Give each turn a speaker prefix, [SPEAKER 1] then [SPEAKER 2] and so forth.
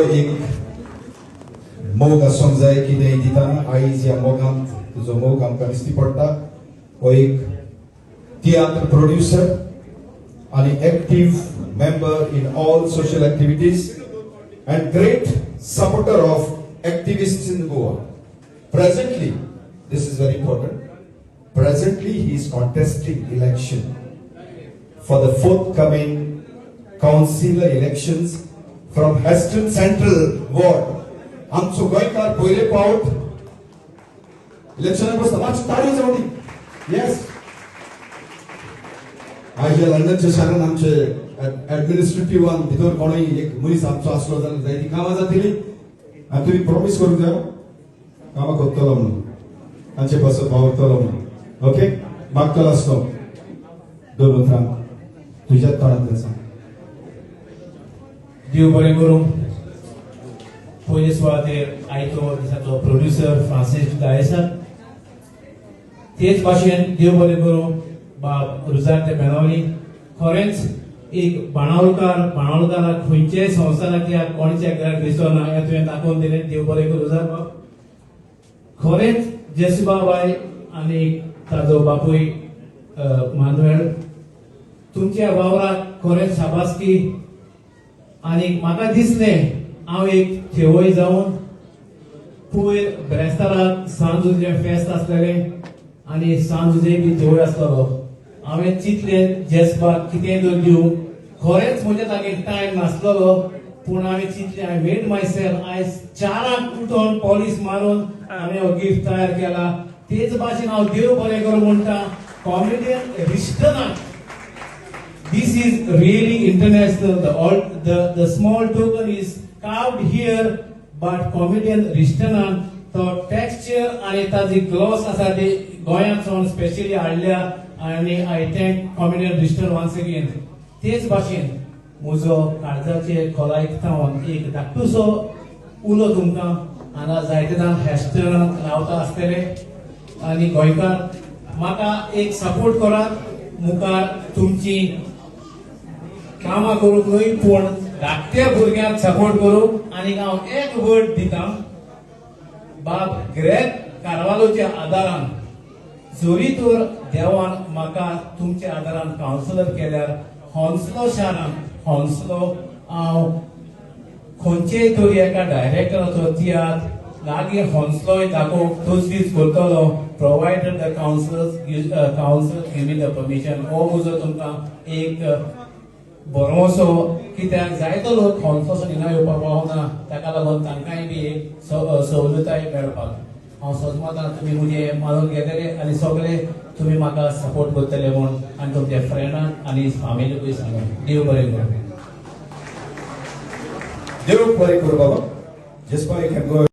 [SPEAKER 1] एक मोग आसूंक जाय कितें दितना आयज ह्या मोगांत तुजो मोग आमकां दिश्टी पडटा. हो एक तियात्र प्रोड्युसर आणि active member in all social activities and great supporter of activists in Goa. Presently, this is very important, presently he is contesting election for the forthcoming councillor elections from Heston Central Ward. आमचो गोंयकार पयले पावट इलेक्शनाक बसता. मातशी ताळी जावनी. Yes, आज लंडनच्या शारान आमचे ऍडमिनिस्ट्रेटिव्हान भितर कोणूय एक मनीस आमचो आसलो जाल्यार जायती कामां जातली आनी तुमी प्रॉमिस करूंक जाय कामां करतलो म्हणून, तांचे पासत पावतलो म्हणून. ओके, मागतलो आसलो दोन उतरां तुज्याच तोंडांतल्यान सांग.
[SPEAKER 2] देव बरें करूं. पयले सुवातेर आयचो दिसाचो प्रोड्युसर फ्रांसीस दायेसार, तेच भाशेन देव बरें करूं बाब रुजार ते बेनावली. खरेंच एक बाणावळकाराक खंयच्याय संवसाराक या कोणच्या घराक दिसना हें तुवें दाखोवन दिलें. देव बरें करूं रुजार बाब. खरेंच जेसुबा बाय आनी ताजो बापूय मानुएल, तुमच्या वावराक खरेंच शाबासकी. आनी म्हाका दिसलें हांव एक थेवय जावन पयर ब्रेस्ताराक सांजुजें फेस्त आसलेलें आनी सांजुजे बी थेवय आसतलो. हांवें चिंतलें जेसबाक कितेंय तर दिवं. खरेंच म्हज्या तागेर टायम नासलेलो, पूण हांवें चिंतलें आय मेड माय सेल्फ. आयज 4 उठोन पॉलिस मारून हांवें हो गिफ्ट तयार केला. तेच भाशेन हांव देव बरें करूं म्हणटा comedian रिश्टनाक. This is really international. The small token is carved here, but comedian Rishtanan तो texture आणि ताजी ग्लॉस आसा ती गोंयांतसून स्पेशली हाडल्या आणि आय थँक कॉमेडियन रिश्टन वन्स अगेन. तेच भाशेन म्हजो काळजाचे खोलायेंतल्यान एक धाकटूसो उलो तुमकां. हांगा जायते जाण हेस्टनांत रावता आसतले आनी गोंयकार म्हाका एक सपोर्ट करात. मुखार तुमची कामां करूंक न्हय पूण धाकट्या भुरग्यांक सपोर्ट करूंक. आनी हांव एक वर्ड दितां बाब ग्रेग कारवालोच्या आदारान. जरी तर देवान म्हाका तुमच्या आदारान कावन्सिलर केल्यार हॉन्सलो शारान हॉन्सलो हांव खंयचेय तरी एका डायरेक्टराचो तियात्र लागीं हॉन्सलोय दाखोवंक तोच दीस करतलो, provided the council give me the permission. हो म्हजो तुमकां एक बरोसो, कित्याक जायतो लोक हॉन्सलोसून हिंगा येवपाक पावना, ताका लागून तांकांय बी एक सवलताय मेळपाक. हांव सोजमतां तुमी म्हजे मानून घेतले आनी सगळे तुमी म्हाका सपोर्ट करतले म्हूण आनी तुमच्या फ्रेंडांक आनी फॅमिलीकूय सांगा. देव बरें करूं.
[SPEAKER 1] देव बरें करूं बाबा. जेसपा यू कॅन गो